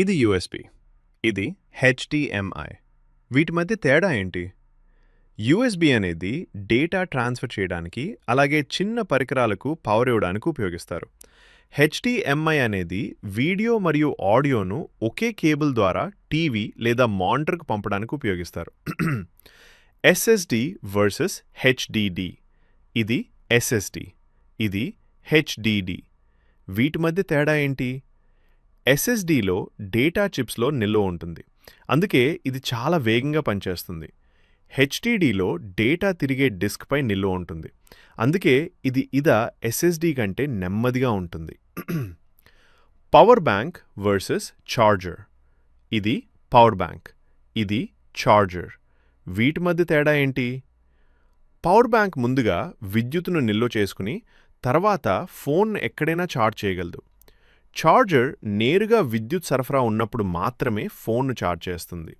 ఇది యూఎస్బి. ఇది హెచ్డిఎంఐ. వీటి మధ్య తేడా ఏంటి? యూఎస్బి అనేది డేటా ట్రాన్స్ఫర్ చేయడానికి, అలాగే చిన్న పరికరాలకు పవర్ ఇవ్వడానికి ఉపయోగిస్తారు. హెచ్డిఎంఐ అనేది వీడియో మరియు ఆడియోను ఒకే కేబుల్ ద్వారా టీవీ లేదా మానిటర్కు పంపడానికి ఉపయోగిస్తారు. SSD versus HDD. ఇది ఎస్ఎస్డి, ఇది హెచ్డిడి. వీటి మధ్య తేడా ఏంటి? ఎస్ఎస్డిలో డేటా చిప్స్లో నిల్వ ఉంటుంది, అందుకే ఇది చాలా వేగంగా పనిచేస్తుంది. హెచ్డిడిలో డేటా తిరిగే డిస్క్పై నిల్వ ఉంటుంది, అందుకే ఇది ఎస్ఎస్డి కంటే నెమ్మదిగా ఉంటుంది. Power bank versus charger. ఇది పవర్ బ్యాంక్, ఇది ఛార్జర్. వీటి మధ్య తేడా ఏంటి? పవర్ బ్యాంక్ ముందుగా విద్యుత్తును నిల్వ చేసుకుని తర్వాత ఫోన్ ఎక్కడైనా ఛార్జ్ చేయగలదు. ఛార్జర్ నేరుగా విద్యుత్ సరఫరా ఉన్నప్పుడు మాత్రమే ఫోన్ను ఛార్జ్ చేస్తుంది.